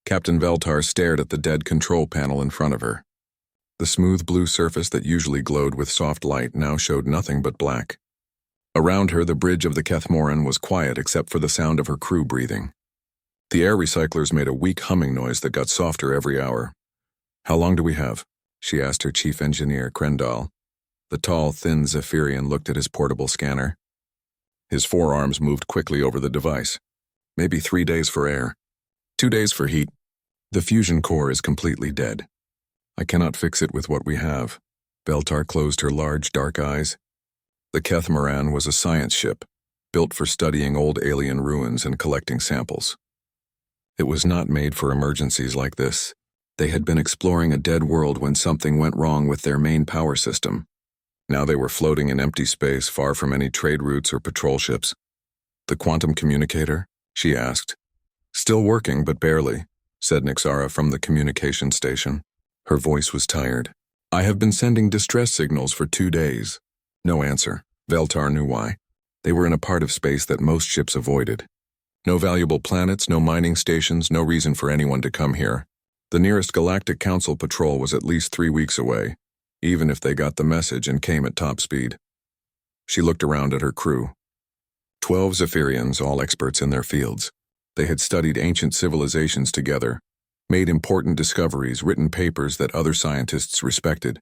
Captain Veltar stared at the dead control panel in front of her. The smooth blue surface that usually glowed with soft light now showed nothing but black. Around her, the bridge of the Kethmoran was quiet except for the sound of her crew breathing. The air recyclers made a weak humming noise that got softer every hour. "How long do we have?" she asked her chief engineer, Krendal. The tall, thin Zephyrian looked at his portable scanner. His forearms moved quickly over the device. "Maybe 3 days for air. 2 days for heat. The fusion core is completely dead. I cannot fix it with what we have." Veltar closed her large, dark eyes. The Kethmoran was a science ship, built for studying old alien ruins and collecting samples. It was not made for emergencies like this. They had been exploring a dead world when something went wrong with their main power system. Now they were floating in empty space, far from any trade routes or patrol ships. "The quantum communicator?" she asked. "Still working, but barely," said Nixara from the communication station. Her voice was tired. "I have been sending distress signals for 2 days." No answer. Veltar knew why. They were in a part of space that most ships avoided. No valuable planets, no mining stations, no reason for anyone to come here. The nearest Galactic Council patrol was at least 3 weeks away, even if they got the message and came at top speed. She looked around at her crew. 12 Zephyrians, all experts in their fields. They had studied ancient civilizations together, made important discoveries, written papers that other scientists respected.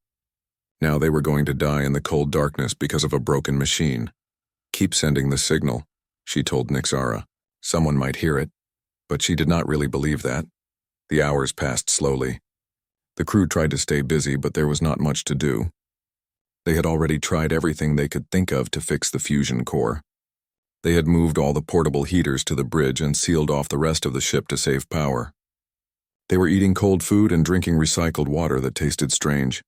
Now they were going to die in the cold darkness because of a broken machine. "Keep sending the signal," she told Nixara. Someone might hear it, but she did not really believe that. The hours passed slowly. The crew tried to stay busy, but there was not much to do. They had already tried everything they could think of to fix the fusion core. They had moved all the portable heaters to the bridge and sealed off the rest of the ship to save power. They were eating cold food and drinking recycled water that tasted strange.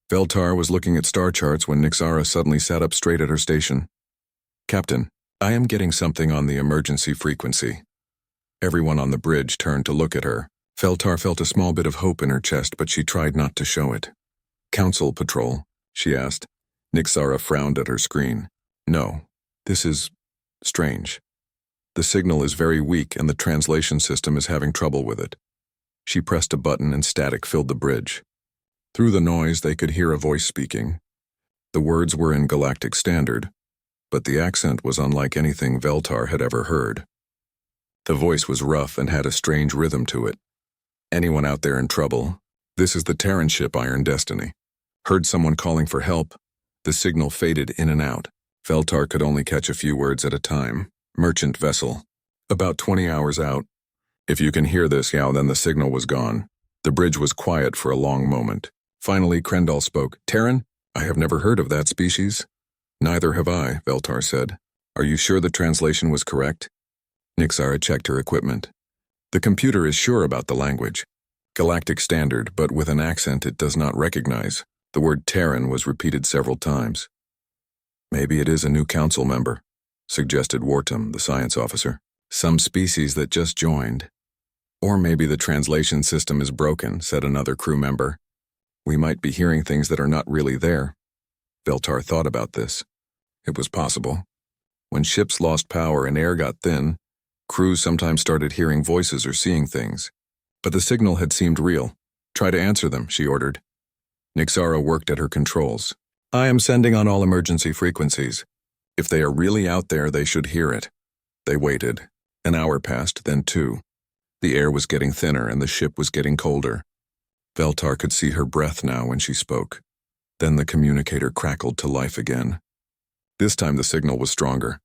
Veltar was looking at star charts when Nixara suddenly sat up straight at her station. "Captain, I am getting something on the emergency frequency." Everyone on the bridge turned to look at her. Veltar felt a small bit of hope in her chest, but she tried not to show it. "Council patrol?" she asked. Nixara frowned at her screen. "No, this is strange. The signal is very weak and the translation system is having trouble with it." She pressed a button and static filled the bridge. Through the noise, they could hear a voice speaking. The words were in Galactic Standard, but the accent was unlike anything Veltar had ever heard. The voice was rough and had a strange rhythm to it. "Anyone out there in trouble? This is the Terran ship Iron Destiny. Heard someone calling for help?" The signal faded in and out. Veltar could only catch a few words at a time. "Merchant vessel. About 20 hours out. If you can hear this, then the signal was gone." The bridge was quiet for a long moment. Finally, Krendal spoke. "Terran? I have never heard of that species." "Neither have I," Veltar said. "Are you sure the translation was correct?" Nixara checked her equipment. "The computer is sure about the language. Galactic Standard, but with an accent it does not recognize." The word Terran was repeated several times. "Maybe it is a new council member," suggested Wartum, the science officer. "Some species that just joined." "Or maybe the translation system is broken," said another crew member. "We might be hearing things that are not really there." Veltar thought about this. It was possible. When ships lost power and air got thin, crews sometimes started hearing voices or seeing things. But the signal had seemed real. "Try to answer them," she ordered. Nixara worked at her controls. "I am sending on all emergency frequencies. If they are really out there, they should hear it." They waited. An hour passed, then 2. The air was getting thinner and the ship was getting colder. Veltar could see her breath now when she spoke. Then the communicator crackled to life again. This time the signal was stronger.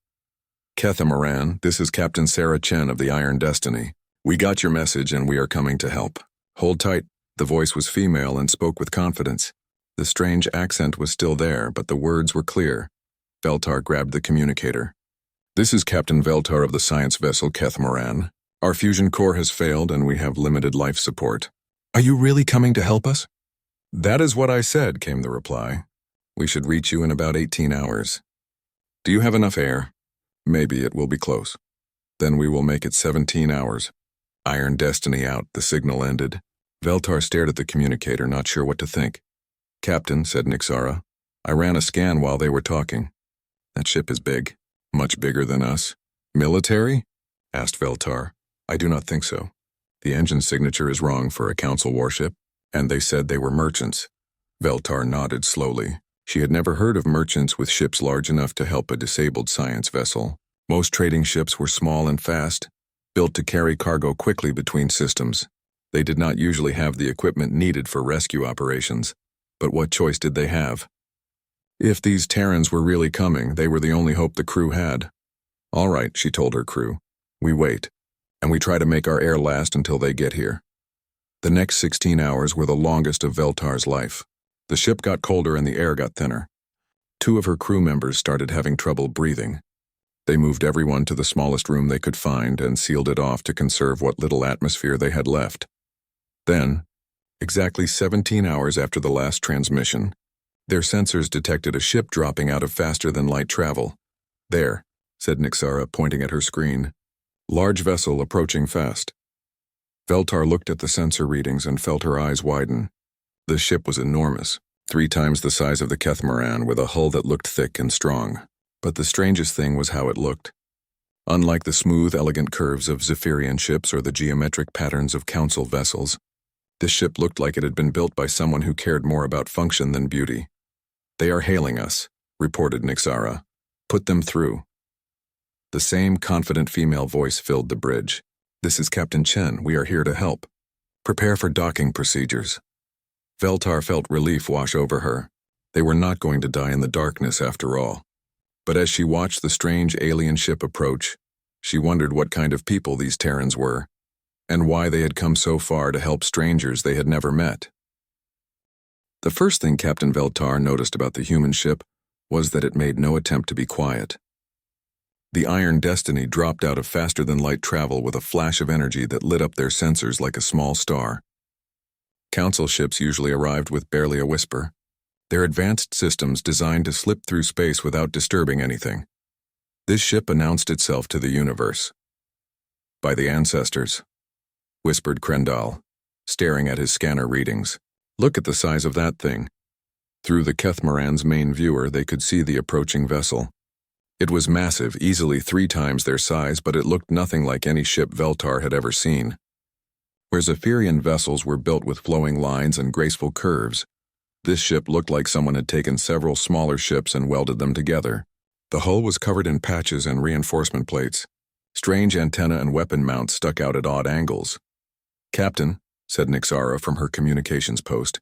"Kethmoran, this is Captain Sarah Chen of the Iron Destiny. We got your message and we are coming to help. Hold tight." The voice was female and spoke with confidence. The strange accent was still there, but the words were clear. Veltar grabbed the communicator. "This is Captain Veltar of the science vessel Kethmoran. Our fusion core has failed and we have limited life support. Are you really coming to help us?" "That is what I said," came the reply. "We should reach you in about 18 hours. Do you have enough air? Maybe it will be close. Then we will make it 17 hours. Iron Destiny out," the signal ended. Veltar stared at the communicator, not sure what to think. "Captain," said Nixara, "I ran a scan while they were talking. That ship is big. Much bigger than us." "Military?" asked Veltar. "I do not think so. The engine signature is wrong for a council warship, and they said they were merchants. Veltar nodded slowly. She had never heard of merchants with ships large enough to help a disabled science vessel. Most trading ships were small and fast, built to carry cargo quickly between systems. They did not usually have the equipment needed for rescue operations, but what choice did they have? If these Terrans were really coming, they were the only hope the crew had. All right, she told her crew. We wait, and we try to make our air last until they get here. The next 16 hours were the longest of Veltar's life. The ship got colder and the air got thinner. 2 of her crew members started having trouble breathing. They moved everyone to the smallest room they could find and sealed it off to conserve what little atmosphere they had left. Then, exactly 17 hours after the last transmission, their sensors detected a ship dropping out of faster-than-light travel. There, said Nixara, pointing at her screen. Large vessel approaching fast. Veltar looked at the sensor readings and felt her eyes widen. The ship was enormous, 3 times the size of the Kethmoran, with a hull that looked thick and strong. But the strangest thing was how it looked. Unlike the smooth, elegant curves of Zephyrian ships or the geometric patterns of council vessels, this ship looked like it had been built by someone who cared more about function than beauty. They are hailing us, reported Nixara. Put them through. The same confident female voice filled the bridge. This is Captain Chen. We are here to help. Prepare for docking procedures. Veltar felt relief wash over her. They were not going to die in the darkness after all. But as she watched the strange alien ship approach, she wondered what kind of people these Terrans were, and why they had come so far to help strangers they had never met. The first thing Captain Veltar noticed about the human ship was that it made no attempt to be quiet. The Iron Destiny dropped out of faster-than-light travel with a flash of energy that lit up their sensors like a small star. Council ships usually arrived with barely a whisper, their advanced systems designed to slip through space without disturbing anything. This ship announced itself to the universe. By the ancestors, whispered Krendal, staring at his scanner readings. Look at the size of that thing. Through the Kethmoran's main viewer, they could see the approaching vessel. It was massive, easily 3 times their size, but it looked nothing like any ship Veltar had ever seen. Where Zephyrian vessels were built with flowing lines and graceful curves, this ship looked like someone had taken several smaller ships and welded them together. The hull was covered in patches and reinforcement plates. Strange antenna and weapon mounts stuck out at odd angles. Captain, said Nixara from her communications post,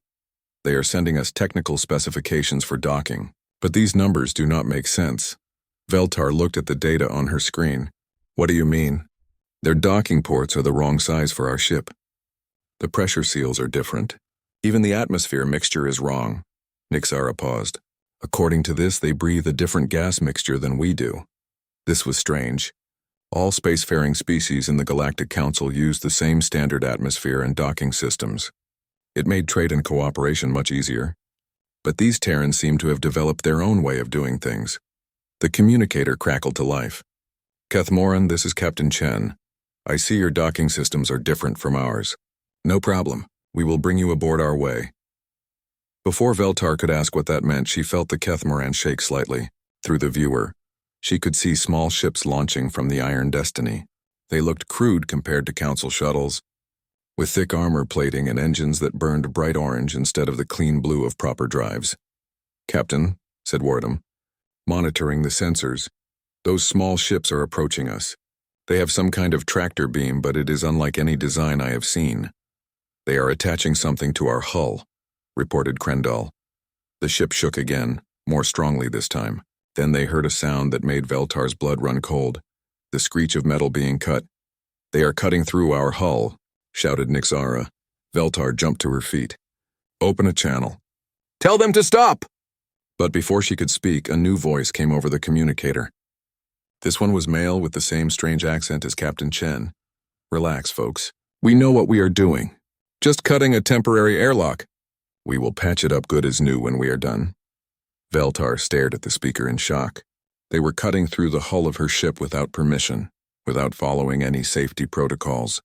they are sending us technical specifications for docking, but these numbers do not make sense. Veltar looked at the data on her screen. What do you mean? Their docking ports are the wrong size for our ship. The pressure seals are different. Even the atmosphere mixture is wrong. Nixara paused. According to this, they breathe a different gas mixture than we do. This was strange. All spacefaring species in the Galactic Council used the same standard atmosphere and docking systems. It made trade and cooperation much easier. But these Terrans seemed to have developed their own way of doing things. The communicator crackled to life. Kethmoran, this is Captain Chen. I see your docking systems are different from ours. No problem. We will bring you aboard our way. Before Veltar could ask what that meant, she felt the Kethmoran shake slightly. Through the viewer, she could see small ships launching from the Iron Destiny. They looked crude compared to Council shuttles, with thick armor plating and engines that burned bright orange instead of the clean blue of proper drives. Captain, said Wardham, monitoring the sensors, those small ships are approaching us. They have some kind of tractor beam, but it is unlike any design I have seen. They are attaching something to our hull, reported Krendal. The ship shook again, more strongly this time. Then they heard a sound that made Veltar's blood run cold, the screech of metal being cut. They are cutting through our hull, shouted Nixara. Veltar jumped to her feet. Open a channel. Tell them to stop! But before she could speak, a new voice came over the communicator. This one was male with the same strange accent as Captain Chen. Relax, folks. We know what we are doing. Just cutting a temporary airlock. We will patch it up good as new when we are done. Veltar stared at the speaker in shock. They were cutting through the hull of her ship without permission, without following any safety protocols,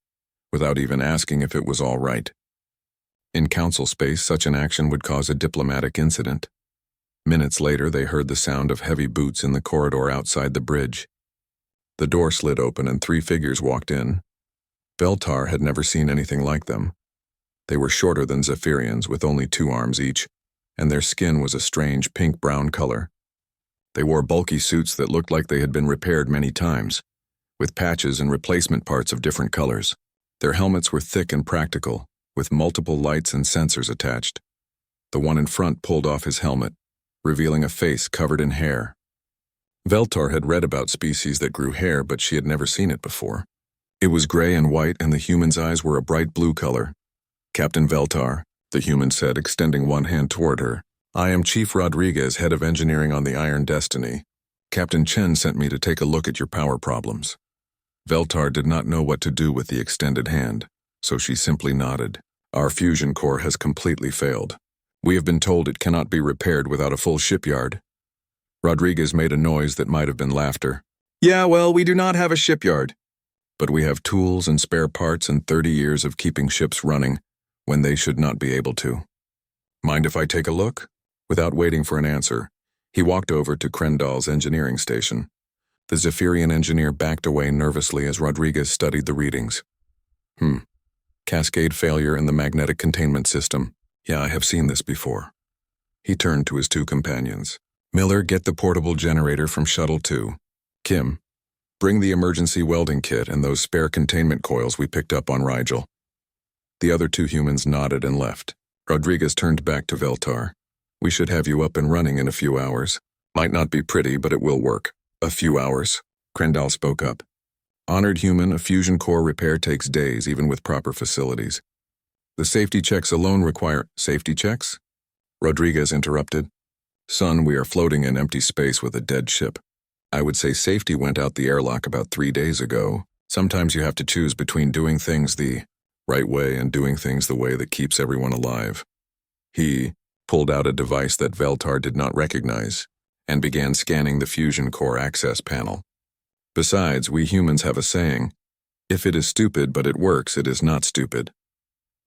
without even asking if it was all right. In Council space, such an action would cause a diplomatic incident. Minutes later, they heard the sound of heavy boots in the corridor outside the bridge. The door slid open and 3 figures walked in. Veltar had never seen anything like them. They were shorter than Zephyrians, with only 2 arms each, and their skin was a strange pink-brown color. They wore bulky suits that looked like they had been repaired many times, with patches and replacement parts of different colors. Their helmets were thick and practical, with multiple lights and sensors attached. The one in front pulled off his helmet, revealing a face covered in hair. Veltar had read about species that grew hair, but she had never seen it before. It was gray and white, and the human's eyes were a bright blue color. "Captain Veltar," the human said, extending one hand toward her. "I am Chief Rodriguez, head of engineering on the Iron Destiny. Captain Chen sent me to take a look at your power problems." Veltar did not know what to do with the extended hand, so she simply nodded. "Our fusion core has completely failed. We have been told it cannot be repaired without a full shipyard." Rodriguez made a noise that might have been laughter. "Yeah, well, we do not have a shipyard. But we have tools and spare parts and 30 years of keeping ships running when they should not be able to. Mind if I take a look?" Without waiting for an answer, he walked over to Krendal's engineering station. The Zephyrian engineer backed away nervously as Rodriguez studied the readings. Cascade failure in the magnetic containment system. Yeah, I have seen this before." He turned to his 2 companions. "Miller, get the portable generator from Shuttle 2. Kim, bring the emergency welding kit and those spare containment coils we picked up on Rigel." The other 2 humans nodded and left. Rodriguez turned back to Veltar. "We should have you up and running in a few hours. Might not be pretty, but it will work." "A few hours," Krendal spoke up. "Honored human, a fusion core repair takes days, even with proper facilities. The safety checks alone require—" "Safety checks?" Rodriguez interrupted. "Son, we are floating in empty space with a dead ship. I would say safety went out the airlock about 3 days ago. Sometimes you have to choose between doing things the right way and doing things the way that keeps everyone alive." He pulled out a device that Veltar did not recognize and began scanning the fusion core access panel. "Besides, we humans have a saying, if it is stupid but it works, it is not stupid."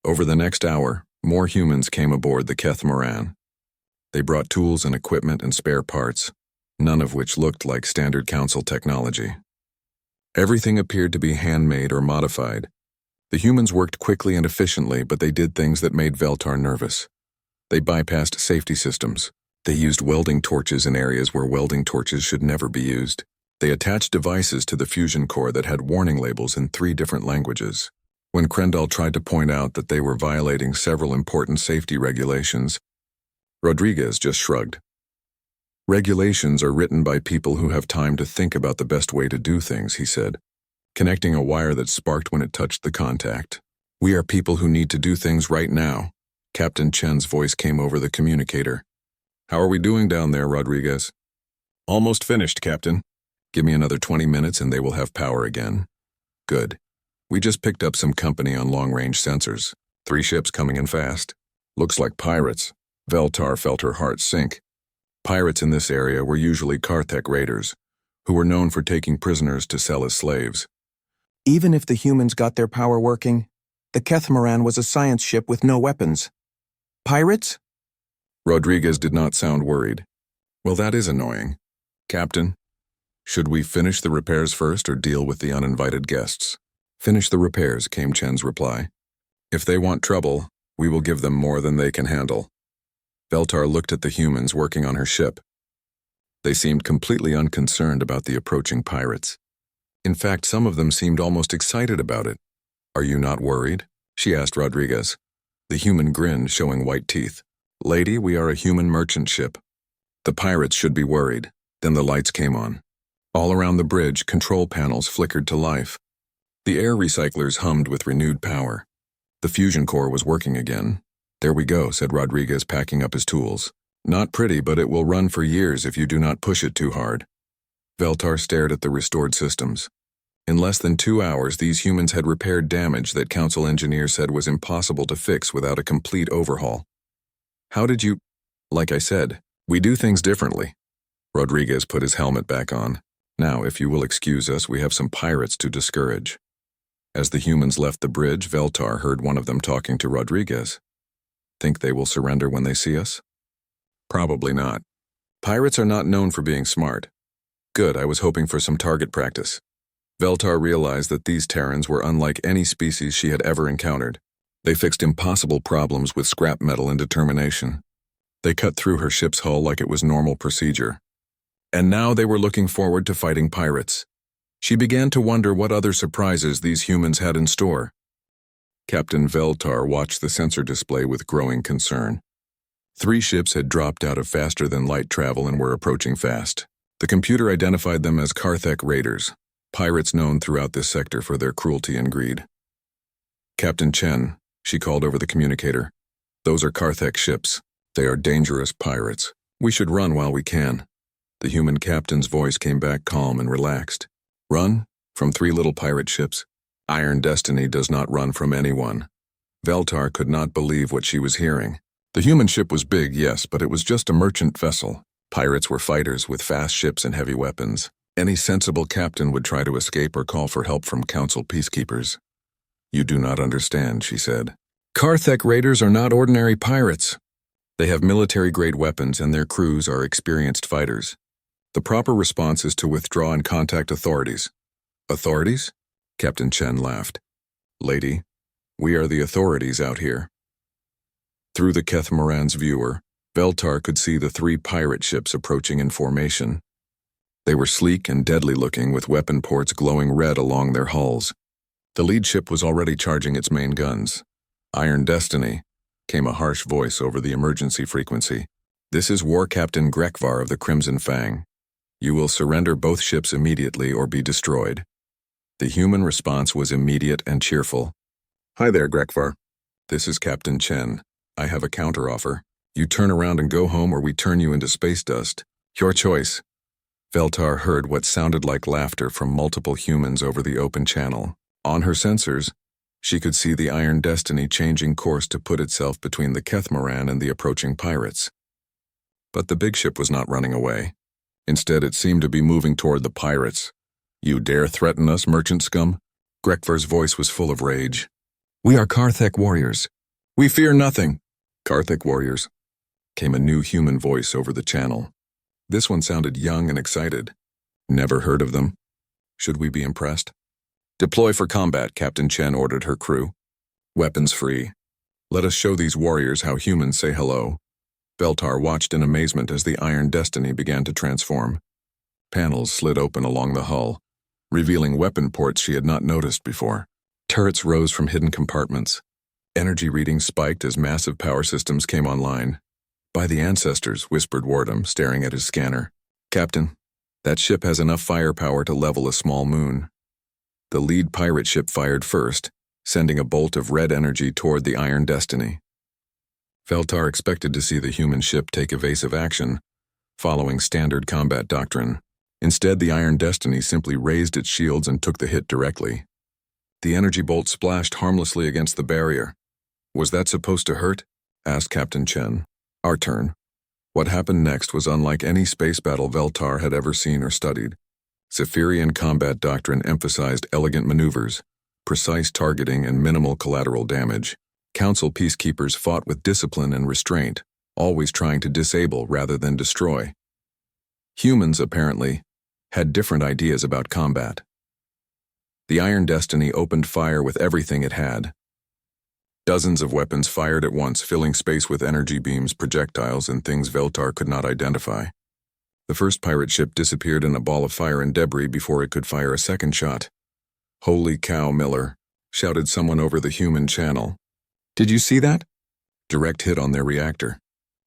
Over the next hour, more humans came aboard the Kethmoran. They brought tools and equipment and spare parts, none of which looked like standard council technology. Everything appeared to be handmade or modified. The humans worked quickly and efficiently, but they did things that made Veltar nervous. They bypassed safety systems. They used welding torches in areas where welding torches should never be used. They attached devices to the fusion core that had warning labels in 3 different languages. When Krendal tried to point out that they were violating several important safety regulations, Rodriguez just shrugged. "Regulations are written by people who have time to think about the best way to do things," he said, connecting a wire that sparked when it touched the contact. "We are people who need to do things right now." Captain Chen's voice came over the communicator. "How are we doing down there, Rodriguez?" "Almost finished, Captain. Give me another 20 minutes and they will have power again." "Good. We just picked up some company on long-range sensors. 3 ships coming in fast. Looks like pirates." Veltar felt her heart sink. Pirates in this area were usually Karthek raiders, who were known for taking prisoners to sell as slaves. Even if the humans got their power working, the Kethmoran was a science ship with no weapons. Pirates? Rodriguez did not sound worried. "Well, that is annoying. Captain, should we finish the repairs first or deal with the uninvited guests?" "Finish the repairs," came Chen's reply. "If they want trouble, we will give them more than they can handle." Veltar looked at the humans working on her ship. They seemed completely unconcerned about the approaching pirates. In fact, some of them seemed almost excited about it. "Are you not worried?" she asked Rodriguez. The human grinned, showing white teeth. "Lady, we are a human merchant ship. The pirates should be worried." Then the lights came on. All around the bridge, control panels flickered to life. The air recyclers hummed with renewed power. The fusion core was working again. "There we go," said Rodriguez, packing up his tools. "Not pretty, but it will run for years if you do not push it too hard." Veltar stared at the restored systems. In less than 2 hours, these humans had repaired damage that council engineers said was impossible to fix without a complete overhaul. "How did you—" "Like I said, we do things differently." Rodriguez put his helmet back on. "Now, if you will excuse us, we have some pirates to discourage." As the humans left the bridge, Veltar heard one of them talking to Rodriguez. "Think they will surrender when they see us?" "Probably not. Pirates are not known for being smart." "Good, I was hoping for some target practice." Veltar realized that these Terrans were unlike any species she had ever encountered. They fixed impossible problems with scrap metal and determination. They cut through her ship's hull like it was normal procedure. And now they were looking forward to fighting pirates. She began to wonder what other surprises these humans had in store. Captain Veltar watched the sensor display with growing concern. 3 ships had dropped out of faster-than-light travel and were approaching fast. The computer identified them as Karthek raiders, pirates known throughout this sector for their cruelty and greed. "Captain Chen," she called over the communicator, "those are Karthek ships. They are dangerous pirates. We should run while we can." The human captain's voice came back calm and relaxed. "Run? From 3 little pirate ships? Iron Destiny does not run from anyone." Veltar could not believe what she was hearing. The human ship was big, yes, but it was just a merchant vessel. Pirates were fighters with fast ships and heavy weapons. Any sensible captain would try to escape or call for help from council peacekeepers. "You do not understand," she said. "Karthek raiders are not ordinary pirates. They have military-grade weapons and their crews are experienced fighters. The proper response is to withdraw and contact authorities." "Authorities?" Captain Chen laughed. "Lady, we are the authorities out here." Through the Kethmoran's viewer, Veltar could see the 3 pirate ships approaching in formation. They were sleek and deadly-looking with weapon ports glowing red along their hulls. The lead ship was already charging its main guns. "Iron Destiny," came a harsh voice over the emergency frequency. "This is War Captain Grekvar of the Crimson Fang. You will surrender both ships immediately or be destroyed." The human response was immediate and cheerful. "Hi there, Grekvar. This is Captain Chen. I have a counteroffer. You turn around and go home or we turn you into space dust. Your choice." Veltar heard what sounded like laughter from multiple humans over the open channel. On her sensors, she could see the Iron Destiny changing course to put itself between the Kethmoran and the approaching pirates. But the big ship was not running away. Instead, it seemed to be moving toward the pirates. "You dare threaten us, merchant scum?" Grekvar's voice was full of rage. "We are Karthek warriors. We fear nothing." "Karthek warriors," came a new human voice over the channel. This one sounded young and excited. "Never heard of them. Should we be impressed?" "Deploy for combat," Captain Chen ordered her crew. "Weapons free. Let us show these warriors how humans say hello." Veltar watched in amazement as the Iron Destiny began to transform. Panels slid open along the hull, revealing weapon ports she had not noticed before. Turrets rose from hidden compartments. Energy readings spiked as massive power systems came online. "By the ancestors," whispered Wardham, staring at his scanner. "Captain, that ship has enough firepower to level a small moon." The lead pirate ship fired first, sending a bolt of red energy toward the Iron Destiny. Veltar expected to see the human ship take evasive action, following standard combat doctrine. Instead, the Iron Destiny simply raised its shields and took the hit directly. The energy bolt splashed harmlessly against the barrier. "Was that supposed to hurt?" asked Captain Chen. "Our turn." What happened next was unlike any space battle Veltar had ever seen or studied. Zephyrian combat doctrine emphasized elegant maneuvers, precise targeting, and minimal collateral damage. Council peacekeepers fought with discipline and restraint, always trying to disable rather than destroy. Humans, apparently, had different ideas about combat. The Iron Destiny opened fire with everything it had. Dozens of weapons fired at once, filling space with energy beams, projectiles, and things Veltar could not identify. The first pirate ship disappeared in a ball of fire and debris before it could fire a second shot. "Holy cow, Miller," shouted someone over the human channel. "Did you see that?" "Direct hit on their reactor."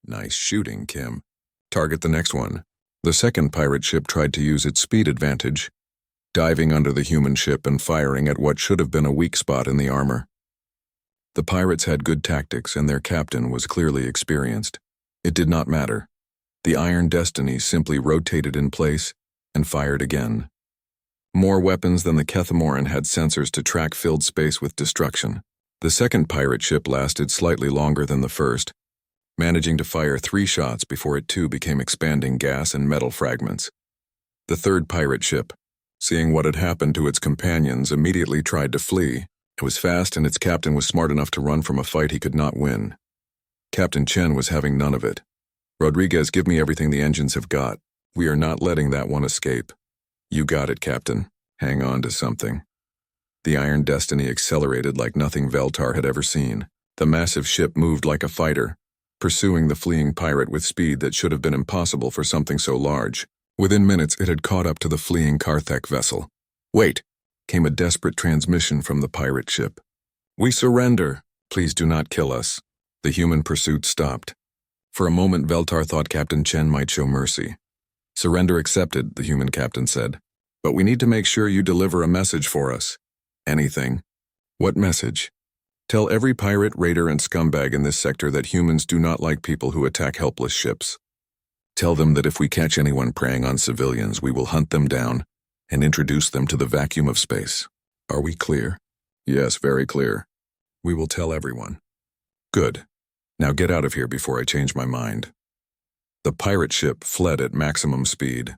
"Nice shooting, Kim. Target the next one." The second pirate ship tried to use its speed advantage, diving under the human ship and firing at what should have been a weak spot in the armor. The pirates had good tactics and their captain was clearly experienced. It did not matter. The Iron Destiny simply rotated in place and fired again. More weapons than the Kethmoran had sensors to track filled space with destruction. The second pirate ship lasted slightly longer than the first, managing to fire 3 shots before it too became expanding gas and metal fragments. The third pirate ship, seeing what had happened to its companions, immediately tried to flee. It was fast and its captain was smart enough to run from a fight he could not win. Captain Chen was having none of it. "Rodriguez, give me everything the engines have got. We are not letting that one escape." "You got it, Captain." Hang on to something. The Iron Destiny accelerated like nothing Veltar had ever seen. The massive ship moved like a fighter, pursuing the fleeing pirate with speed that should have been impossible for something so large. Within minutes, it had caught up to the fleeing Karthek vessel. "Wait!" came a desperate transmission from the pirate ship. "We surrender. Please do not kill us." The human pursuit stopped. For a moment, Veltar thought Captain Chen might show mercy. "Surrender accepted," the human captain said. "But we need to make sure you deliver a message for us." "Anything." "What message?" "Tell every pirate, raider, and scumbag in this sector that humans do not like people who attack helpless ships. Tell them that if we catch anyone preying on civilians, we will hunt them down and introduce them to the vacuum of space. Are we clear?" "Yes, very clear. We will tell everyone." "Good. Now get out of here before I change my mind." The pirate ship fled at maximum speed,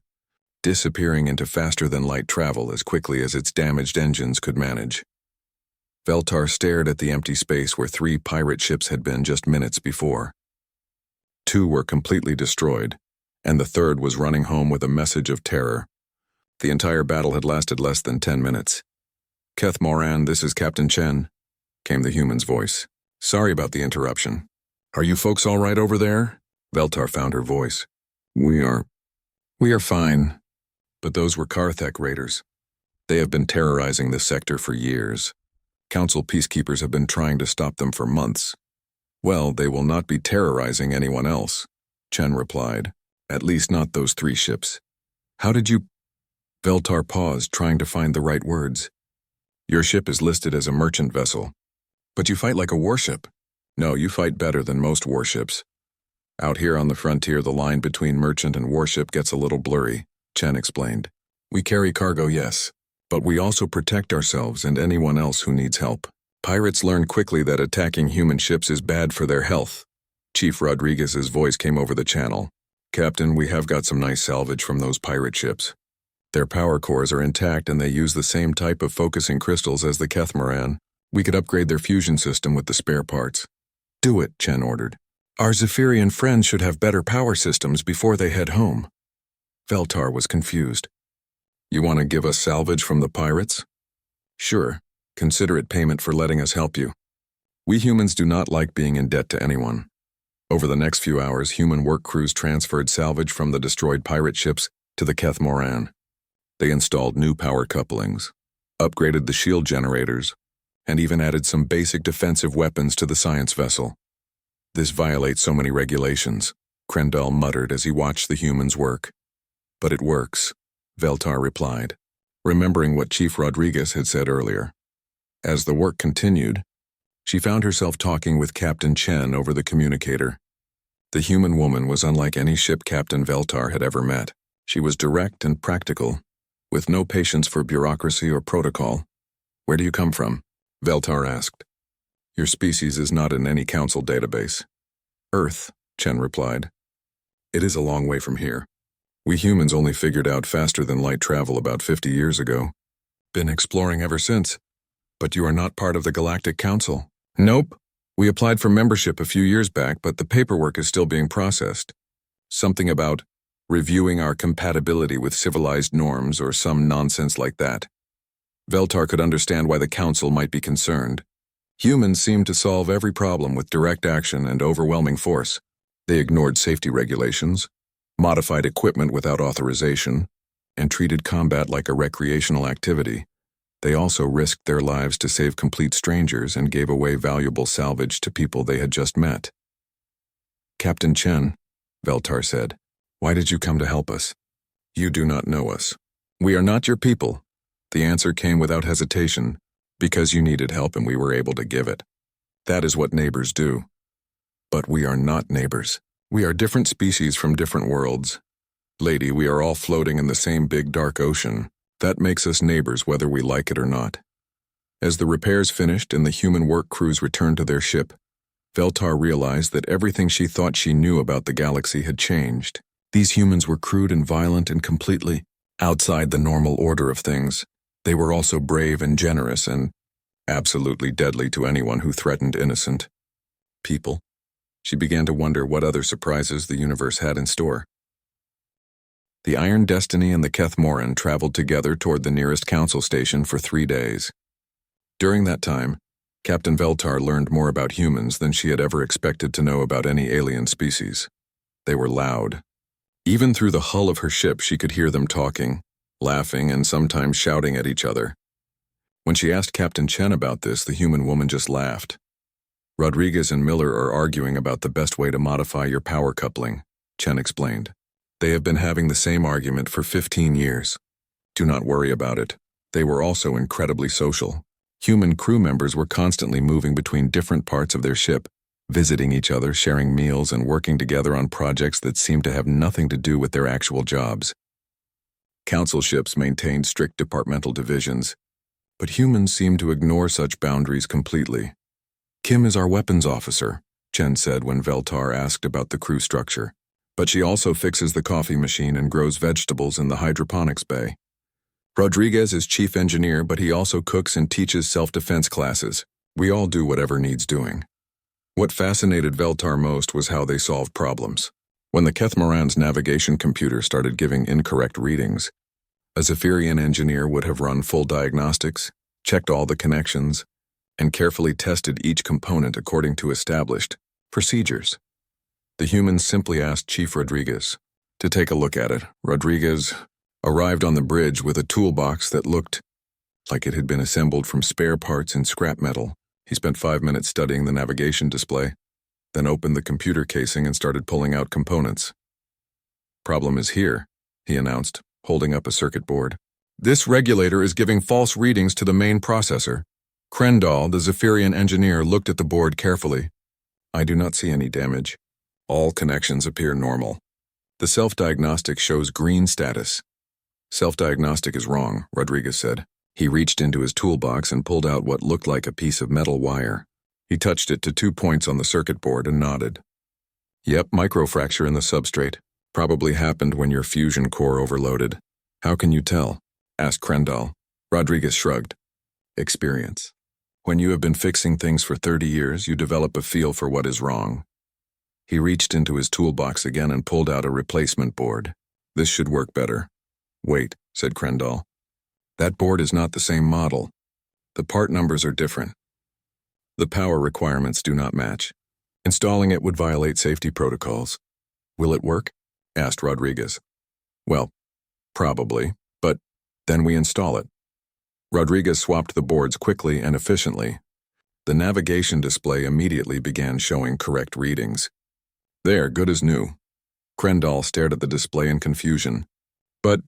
disappearing into faster-than-light travel as quickly as its damaged engines could manage. Veltar stared at the empty space where 3 pirate ships had been just minutes before. 2 were completely destroyed, and the 3rd was running home with a message of terror. The entire battle had lasted less than 10 minutes. "Keth Moran, this is Captain Chen," came the human's voice. "Sorry about the interruption. Are you folks all right over there?" Veltar found her voice. We are fine." But those were Karthek raiders. They have been terrorizing this sector for years. Council peacekeepers have been trying to stop them for months. "Well, they will not be terrorizing anyone else," Chen replied. "At least not those 3 ships." "How did you—" Veltar paused, trying to find the right words. "Your ship is listed as a merchant vessel. But you fight like a warship." "No, you fight better than most warships. Out here on the frontier, the line between merchant and warship gets a little blurry," Chen explained. "We carry cargo, yes, but we also protect ourselves and anyone else who needs help. Pirates learn quickly that attacking human ships is bad for their health." Chief Rodriguez's voice came over the channel. "Captain, we have got some nice salvage from those pirate ships. Their power cores are intact and they use the same type of focusing crystals as the Kethmoran. We could upgrade their fusion system with the spare parts." "Do it," Chen ordered. "Our Zephyrian friends should have better power systems before they head home." Veltar was confused. "You want to give us salvage from the pirates?" "Sure. Consider it payment for letting us help you. We humans do not like being in debt to anyone." Over the next few hours, human work crews transferred salvage from the destroyed pirate ships to the Kethmoran. They installed new power couplings, upgraded the shield generators, and even added some basic defensive weapons to the science vessel. "This violates so many regulations," Krendal muttered as he watched the humans work. "But it works," Veltar replied, remembering what Chief Rodriguez had said earlier. As the work continued, she found herself talking with Captain Chen over the communicator. The human woman was unlike any ship Captain Veltar had ever met. She was direct and practical, with no patience for bureaucracy or protocol. "Where do you come from?" Veltar asked. "Your species is not in any council database." "Earth," Chen replied. "It is a long way from here. We humans only figured out faster-than-light travel about 50 years ago. Been exploring ever since. But you are not part of the Galactic Council." "Nope. We applied for membership a few years back, but the paperwork is still being processed. Something about reviewing our compatibility with civilized norms or some nonsense like that." Veltar could understand why the Council might be concerned. Humans seemed to solve every problem with direct action and overwhelming force. They ignored safety regulations, modified equipment without authorization, and treated combat like a recreational activity. They also risked their lives to save complete strangers and gave away valuable salvage to people they had just met. "Captain Chen," Veltar said, "why did you come to help us?" "You do not know us. We are not your people." The answer came without hesitation, "because you needed help and we were able to give it. That is what neighbors do." "But we are not neighbors. We are different species from different worlds. Lady, we are all floating in the same big dark ocean. That makes us neighbors whether we like it or not." As the repairs finished and the human work crews returned to their ship, Veltar realized that everything she thought she knew about the galaxy had changed. These humans were crude and violent and completely outside the normal order of things. They were also brave and generous and absolutely deadly to anyone who threatened innocent people. She began to wonder what other surprises the universe had in store. The Iron Destiny and the Kethmoran traveled together toward the nearest council station for 3 days. During that time, Captain Veltar learned more about humans than she had ever expected to know about any alien species. They were loud. Even through the hull of her ship, she could hear them talking, laughing, and sometimes shouting at each other. When she asked Captain Chen about this, the human woman just laughed. Rodriguez and Miller are arguing about the best way to modify your power coupling, Chen explained. They have been having the same argument for 15 years. Do not worry about it. They were also incredibly social. Human crew members were constantly moving between different parts of their ship, visiting each other, sharing meals, and working together on projects that seemed to have nothing to do with their actual jobs. Council ships maintained strict departmental divisions, but humans seemed to ignore such boundaries completely. Kim is our weapons officer, Chen said when Veltar asked about the crew structure, but she also fixes the coffee machine and grows vegetables in the hydroponics bay. Rodriguez is chief engineer, but he also cooks and teaches self-defense classes. We all do whatever needs doing. What fascinated Veltar most was how they solved problems. When the Kethmoran's navigation computer started giving incorrect readings, a Zephyrian engineer would have run full diagnostics, checked all the connections, and carefully tested each component according to established procedures. The humans simply asked Chief Rodriguez to take a look at it. Rodriguez arrived on the bridge with a toolbox that looked like it had been assembled from spare parts and scrap metal. He spent 5 minutes studying the navigation display, then opened the computer casing and started pulling out components. Problem is here, he announced, holding up a circuit board. This regulator is giving false readings to the main processor. Krendal, the Zephyrian engineer, looked at the board carefully. I do not see any damage. All connections appear normal. The self-diagnostic shows green status. Self-diagnostic is wrong, Rodriguez said. He reached into his toolbox and pulled out what looked like a piece of metal wire. He touched it to 2 points on the circuit board and nodded. Yep, microfracture in the substrate. Probably happened when your fusion core overloaded. How can you tell? Asked Krendal. Rodriguez shrugged. Experience. When you have been fixing things for 30 years, you develop a feel for what is wrong. He reached into his toolbox again and pulled out a replacement board. This should work better. Wait, said Krendal. That board is not the same model. The part numbers are different. The power requirements do not match. Installing it would violate safety protocols. Will it work? Asked Rodriguez. Well, probably, but then we install it. Rodriguez swapped the boards quickly and efficiently. The navigation display immediately began showing correct readings. There, good as new. Krendal stared at the display in confusion. But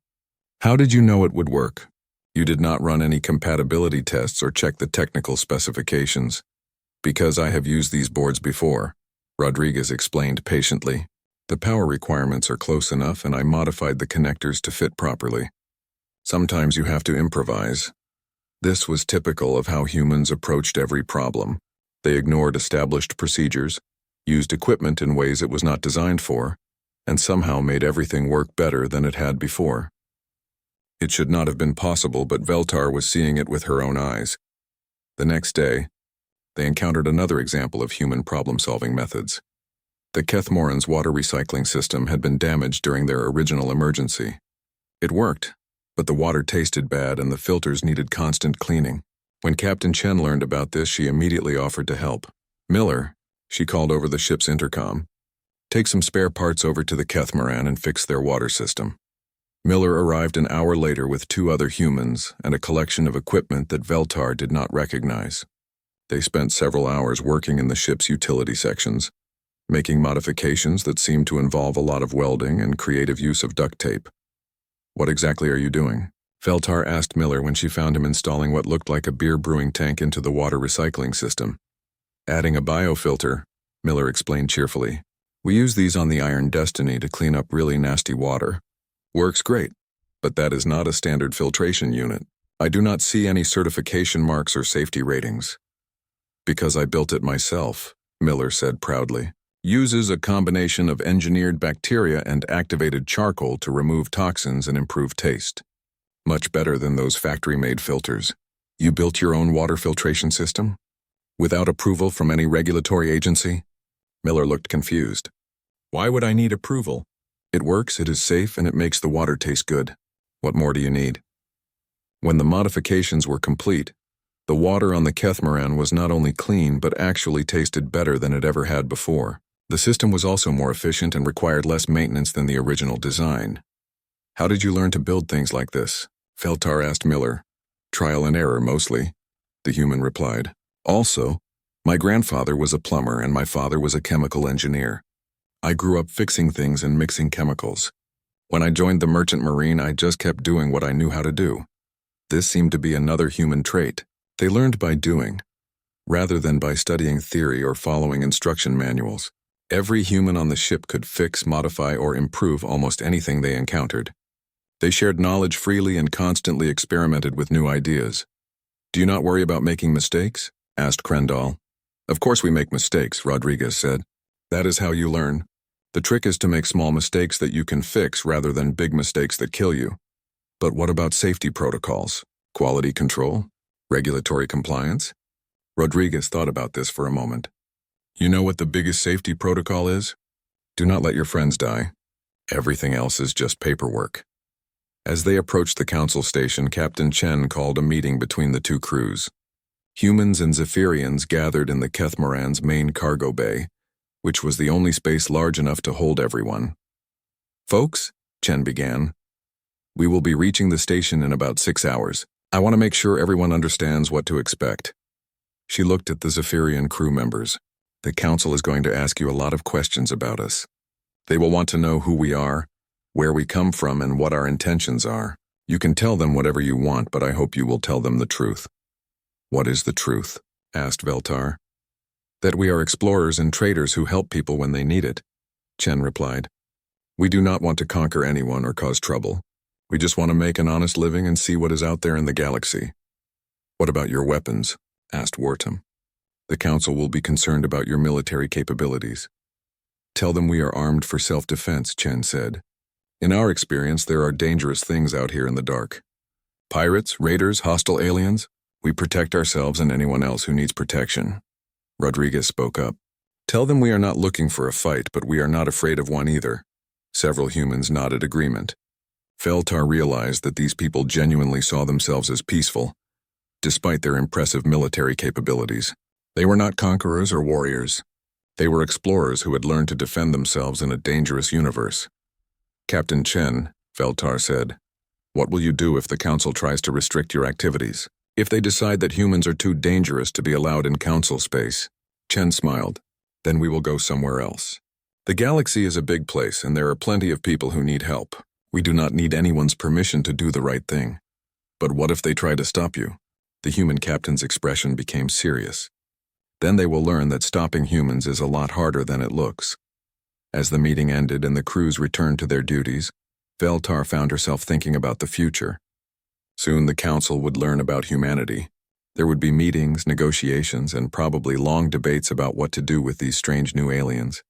how did you know it would work? You did not run any compatibility tests or check the technical specifications. Because I have used these boards before, Rodriguez explained patiently. The power requirements are close enough and I modified the connectors to fit properly. Sometimes you have to improvise. This was typical of how humans approached every problem. They ignored established procedures, used equipment in ways it was not designed for, and somehow made everything work better than it had before. It should not have been possible, but Veltar was seeing it with her own eyes. The next day, they encountered another example of human problem-solving methods. The Kethmoran's water recycling system had been damaged during their original emergency. It worked, but the water tasted bad and the filters needed constant cleaning. When Captain Chen learned about this, she immediately offered to help. Miller, she called over the ship's intercom, take some spare parts over to the Kethmoran and fix their water system. Miller arrived an hour later with 2 other humans and a collection of equipment that Veltar did not recognize. They spent several hours working in the ship's utility sections, making modifications that seemed to involve a lot of welding and creative use of duct tape. What exactly are you doing? Veltar asked Miller when she found him installing what looked like a beer brewing tank into the water recycling system. Adding a biofilter, Miller explained cheerfully. We use these on the Iron Destiny to clean up really nasty water. Works great, but that is not a standard filtration unit. I do not see any certification marks or safety ratings. Because I built it myself, Miller said proudly. Uses a combination of engineered bacteria and activated charcoal to remove toxins and improve taste. Much better than those factory-made filters. You built your own water filtration system? Without approval from any regulatory agency? Miller looked confused. Why would I need approval? It works, it is safe, and it makes the water taste good. What more do you need? When the modifications were complete, the water on the Kethmoran was not only clean but actually tasted better than it ever had before. The system was also more efficient and required less maintenance than the original design. How did you learn to build things like this? Feltar asked Miller. Trial and error, mostly, the human replied. Also, my grandfather was a plumber and my father was a chemical engineer. I grew up fixing things and mixing chemicals. When I joined the merchant marine, I just kept doing what I knew how to do. This seemed to be another human trait. They learned by doing, rather than by studying theory or following instruction manuals. Every human on the ship could fix, modify, or improve almost anything they encountered. They shared knowledge freely and constantly experimented with new ideas. Do you not worry about making mistakes? Asked Krendall. Of course we make mistakes, Rodriguez said. That is how you learn. The trick is to make small mistakes that you can fix rather than big mistakes that kill you. But what about safety protocols? Quality control? Regulatory compliance? Rodriguez thought about this for a moment. You know what the biggest safety protocol is? Do not let your friends die. Everything else is just paperwork. As they approached the council station, Captain Chen called a meeting between the two crews. Humans and Zephyrians gathered in the Kethmoran's main cargo bay, which was the only space large enough to hold everyone. Folks, Chen began, we will be reaching the station in about 6 hours. I want to make sure everyone understands what to expect. She looked at the Zephyrian crew members. The council is going to ask you a lot of questions about us. They will want to know who we are, where we come from, and what our intentions are. You can tell them whatever you want, but I hope you will tell them the truth. What is the truth? Asked Veltar. That we are explorers and traders who help people when they need it, Chen replied. We do not want to conquer anyone or cause trouble. We just want to make an honest living and see what is out there in the galaxy. What about your weapons? Asked Wortham. The council will be concerned about your military capabilities. Tell them we are armed for self-defense, Chen said. In our experience, there are dangerous things out here in the dark. Pirates, raiders, hostile aliens. We protect ourselves and anyone else who needs protection. Rodriguez spoke up. Tell them we are not looking for a fight, but we are not afraid of one either. Several humans nodded agreement. Feltar realized that these people genuinely saw themselves as peaceful, despite their impressive military capabilities. They were not conquerors or warriors. They were explorers who had learned to defend themselves in a dangerous universe. Captain Chen, Feltar said, what will you do if the council tries to restrict your activities? If they decide that humans are too dangerous to be allowed in council space? Chen smiled. Then we will go somewhere else. The galaxy is a big place and there are plenty of people who need help. We do not need anyone's permission to do the right thing. But what if they try to stop you? The human captain's expression became serious. Then they will learn that stopping humans is a lot harder than it looks. As the meeting ended and the crews returned to their duties, Veltar found herself thinking about the future. Soon the council would learn about humanity. There would be meetings, negotiations, and probably long debates about what to do with these strange new aliens.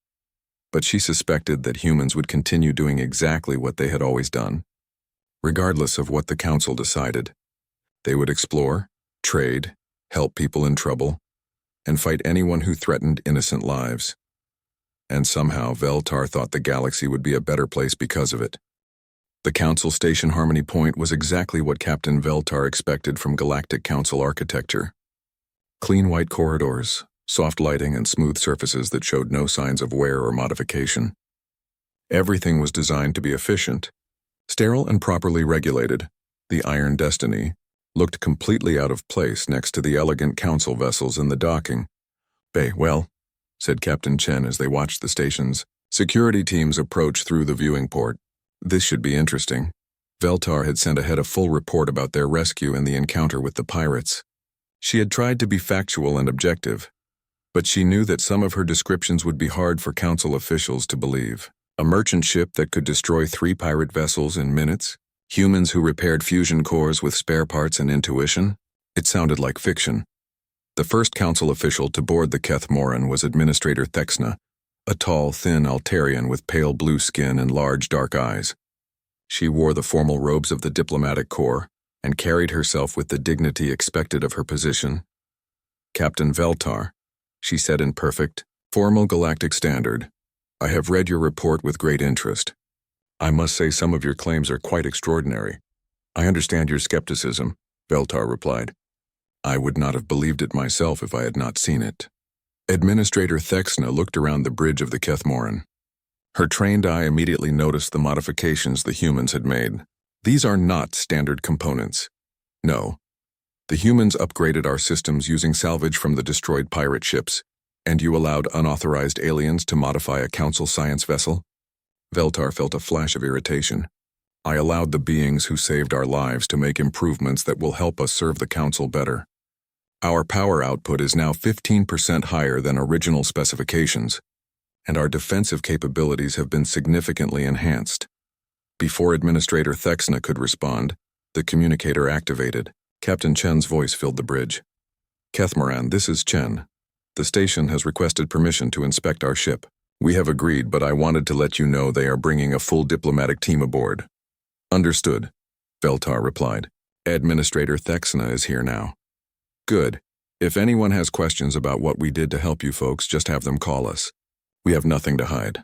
But she suspected that humans would continue doing exactly what they had always done. Regardless of what the council decided, they would explore, trade, help people in trouble, and fight anyone who threatened innocent lives. And somehow Veltar thought the galaxy would be a better place because of it. The Council Station Harmony Point was exactly what Captain Veltar expected from Galactic Council architecture. Clean white corridors, soft lighting, and smooth surfaces that showed no signs of wear or modification. Everything was designed to be efficient, sterile and properly regulated. The Iron Destiny looked completely out of place next to the elegant council vessels in the docking bay. Well, said Captain Chen as they watched the station's security teams approach through the viewing port. This should be interesting. Veltar had sent ahead a full report about their rescue and the encounter with the pirates. She had tried to be factual and objective, but she knew that some of her descriptions would be hard for council officials to believe. A merchant ship that could destroy 3 pirate vessels in minutes? Humans who repaired fusion cores with spare parts and intuition? It sounded like fiction. The first council official to board the Kethmoran was Administrator Thexna, a tall, thin Altarian with pale blue skin and large dark eyes. She wore the formal robes of the diplomatic corps and carried herself with the dignity expected of her position. Captain Veltar, she said in perfect, formal galactic standard, I have read your report with great interest. I must say some of your claims are quite extraordinary. I understand your skepticism, Veltar replied. I would not have believed it myself if I had not seen it. Administrator Thexna looked around the bridge of the Kethmoran. Her trained eye immediately noticed the modifications the humans had made. These are not standard components. No. The humans upgraded our systems using salvage from the destroyed pirate ships, and you allowed unauthorized aliens to modify a council science vessel? Veltar felt a flash of irritation. I allowed the beings who saved our lives to make improvements that will help us serve the council better. Our power output is now 15% higher than original specifications, and our defensive capabilities have been significantly enhanced. Before Administrator Thexna could respond, the communicator activated. Captain Chen's voice filled the bridge. Kethmoran, this is Chen. The station has requested permission to inspect our ship. We have agreed, but I wanted to let you know they are bringing a full diplomatic team aboard. Understood, Veltar replied. Administrator Thexna is here now. Good. If anyone has questions about what we did to help you folks, just have them call us. We have nothing to hide.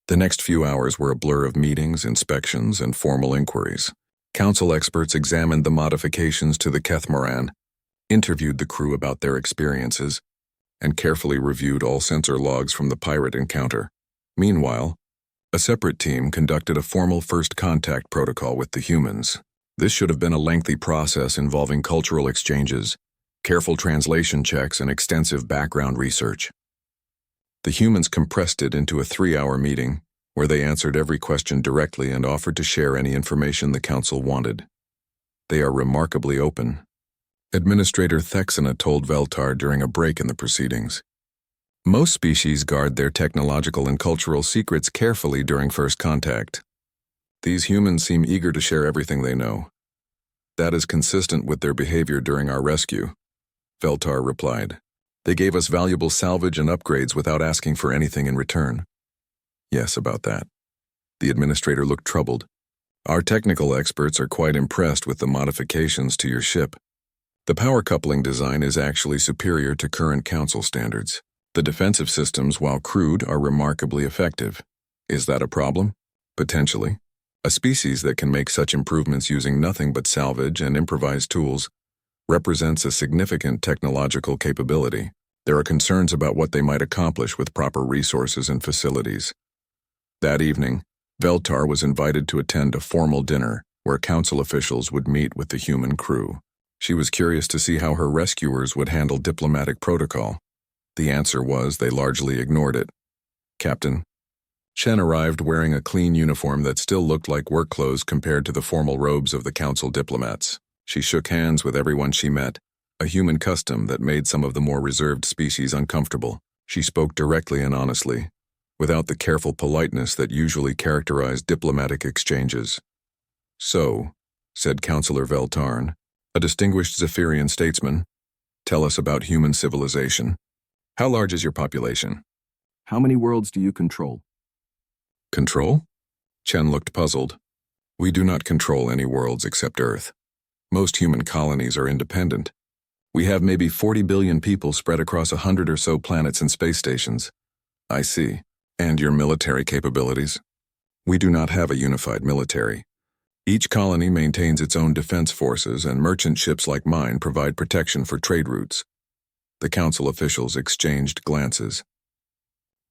The next few hours were a blur of meetings, inspections, and formal inquiries. Council experts examined the modifications to the Kethmoran, interviewed the crew about their experiences, and carefully reviewed all sensor logs from the pirate encounter. Meanwhile, a separate team conducted a formal first contact protocol with the humans. This should have been a lengthy process involving cultural exchanges, careful translation checks, and extensive background research. The humans compressed it into a 3-hour meeting, where they answered every question directly and offered to share any information the council wanted. They are remarkably open. Administrator Thexna told Veltar during a break in the proceedings. Most species guard their technological and cultural secrets carefully during first contact. These humans seem eager to share everything they know. That is consistent with their behavior during our rescue, Veltar replied. They gave us valuable salvage and upgrades without asking for anything in return. Yes, about that. The administrator looked troubled. Our technical experts are quite impressed with the modifications to your ship. The power coupling design is actually superior to current council standards. The defensive systems, while crude, are remarkably effective. Is that a problem? Potentially. A species that can make such improvements using nothing but salvage and improvised tools represents a significant technological capability. There are concerns about what they might accomplish with proper resources and facilities. That evening, Veltar was invited to attend a formal dinner where council officials would meet with the human crew. She was curious to see how her rescuers would handle diplomatic protocol. The answer was they largely ignored it. Captain Chen arrived wearing a clean uniform that still looked like work clothes compared to the formal robes of the council diplomats. She shook hands with everyone she met, a human custom that made some of the more reserved species uncomfortable. She spoke directly and honestly, without the careful politeness that usually characterized diplomatic exchanges. So, said Councillor Veltarn, a distinguished Zephyrian statesman, tell us about human civilization. How large is your population? How many worlds do you control? Control? Chen looked puzzled. We do not control any worlds except Earth. Most human colonies are independent. We have maybe 40 billion people spread across 100 or so planets and space stations. I see. And your military capabilities? We do not have a unified military. Each colony maintains its own defense forces, and merchant ships like mine provide protection for trade routes. The council officials exchanged glances.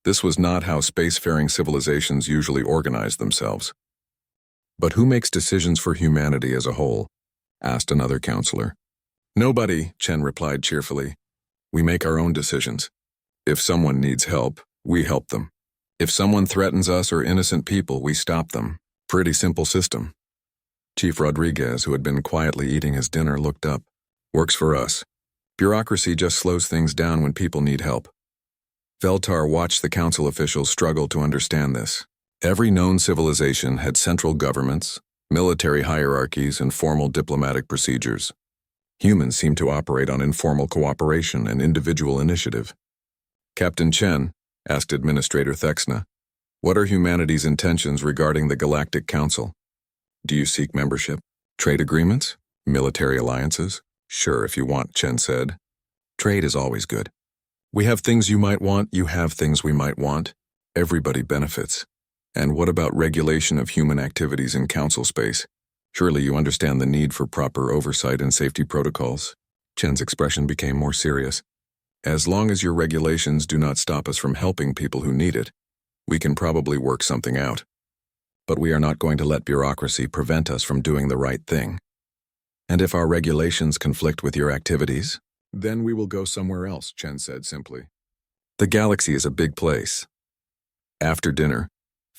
This was not how spacefaring civilizations usually organize themselves. But who makes decisions for humanity as a whole? Asked another counselor. Nobody, Chen replied cheerfully. We make our own decisions. If someone needs help, we help them. If someone threatens us or innocent people, we stop them. Pretty simple system. Chief Rodriguez, who had been quietly eating his dinner, looked up. Works for us. Bureaucracy just slows things down when people need help. Veltar watched the council officials struggle to understand this. Every known civilization had central governments, military hierarchies, and formal diplomatic procedures. Humans seemed to operate on informal cooperation and individual initiative. Captain Chen, asked Administrator Thexna, what are humanity's intentions regarding the Galactic Council? Do you seek membership? Trade agreements? Military alliances? Sure, if you want, Chen said. Trade is always good. We have things you might want, you have things we might want. Everybody benefits. And what about regulation of human activities in council space? Surely you understand the need for proper oversight and safety protocols. Chen's expression became more serious. As long as your regulations do not stop us from helping people who need it, we can probably work something out. But we are not going to let bureaucracy prevent us from doing the right thing. And if our regulations conflict with your activities, then we will go somewhere else, Chen said simply. The galaxy is a big place. After dinner,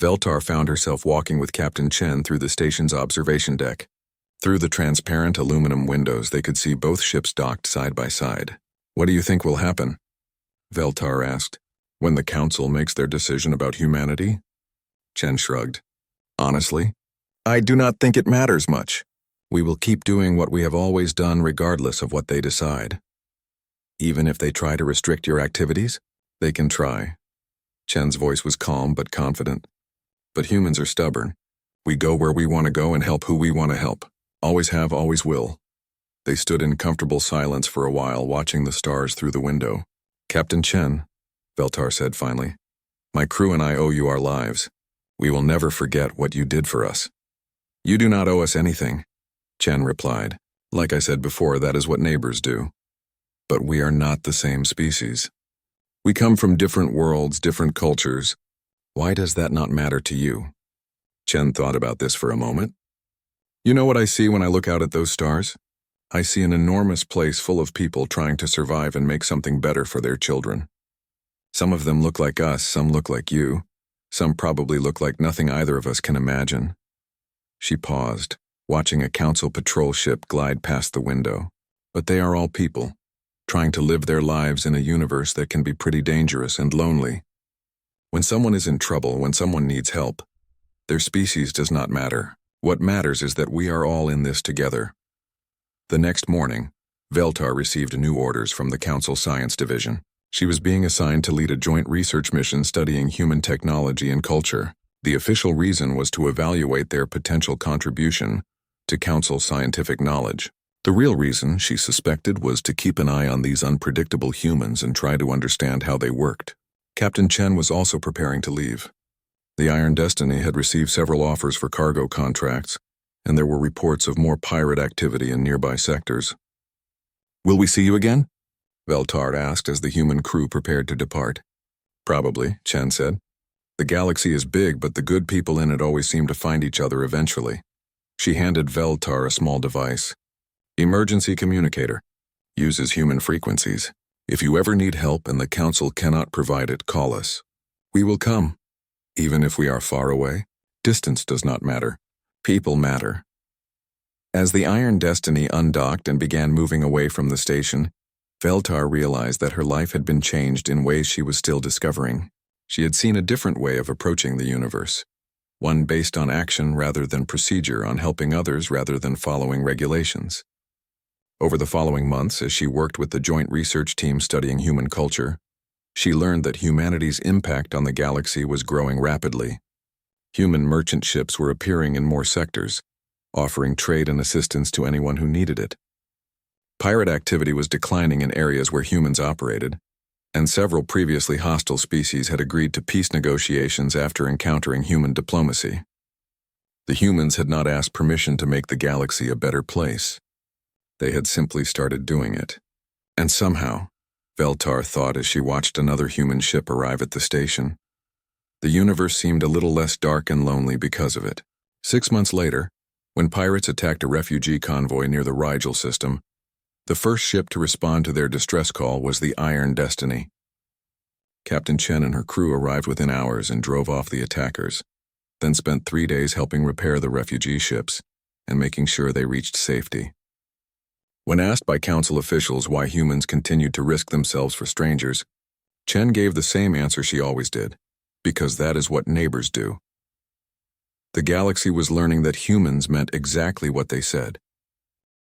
Veltar found herself walking with Captain Chen through the station's observation deck. Through the transparent aluminum windows, they could see both ships docked side by side. What do you think will happen? Veltar asked. When the council makes their decision about humanity? Chen shrugged. Honestly, I do not think it matters much. We will keep doing what we have always done regardless of what they decide. Even if they try to restrict your activities, they can try. Chen's voice was calm but confident. But humans are stubborn. We go where we want to go and help who we want to help. Always have, always will. They stood in comfortable silence for a while, watching the stars through the window. Captain Chen, Veltar said finally, my crew and I owe you our lives. We will never forget what you did for us. You do not owe us anything, Chen replied. Like I said before, that is what neighbors do. But we are not the same species. We come from different worlds, different cultures. Why does that not matter to you? Chen thought about this for a moment. You know what I see when I look out at those stars? I see an enormous place full of people trying to survive and make something better for their children. Some of them look like us, some look like you. Some probably look like nothing either of us can imagine. She paused, watching a council patrol ship glide past the window. But they are all people, trying to live their lives in a universe that can be pretty dangerous and lonely. When someone is in trouble, when someone needs help, their species does not matter. What matters is that we are all in this together. The next morning, Veltar received new orders from the Council Science Division. She was being assigned to lead a joint research mission studying human technology and culture. The official reason was to evaluate their potential contribution to Council scientific knowledge. The real reason, she suspected, was to keep an eye on these unpredictable humans and try to understand how they worked. Captain Chen was also preparing to leave. The Iron Destiny had received several offers for cargo contracts, and there were reports of more pirate activity in nearby sectors. Will we see you again? Veltar asked as the human crew prepared to depart. Probably, Chen said. The galaxy is big, but the good people in it always seem to find each other eventually. She handed Veltar a small device. Emergency communicator. Uses human frequencies. If you ever need help and the council cannot provide it, call us. We will come. Even if we are far away, distance does not matter. People matter. As the Iron Destiny undocked and began moving away from the station, Veltar realized that her life had been changed in ways she was still discovering. She had seen a different way of approaching the universe, one based on action rather than procedure, on helping others rather than following regulations. Over the following months, as she worked with the joint research team studying human culture, she learned that humanity's impact on the galaxy was growing rapidly. Human merchant ships were appearing in more sectors, offering trade and assistance to anyone who needed it. Pirate activity was declining in areas where humans operated, and several previously hostile species had agreed to peace negotiations after encountering human diplomacy. The humans had not asked permission to make the galaxy a better place. They had simply started doing it. And somehow, Veltar thought as she watched another human ship arrive at the station, the universe seemed a little less dark and lonely because of it. 6 months later, when pirates attacked a refugee convoy near the Rigel system, the first ship to respond to their distress call was the Iron Destiny. Captain Chen and her crew arrived within hours and drove off the attackers, then spent 3 days helping repair the refugee ships and making sure they reached safety. When asked by council officials why humans continued to risk themselves for strangers, Chen gave the same answer she always did, because that is what neighbors do. The galaxy was learning that humans meant exactly what they said.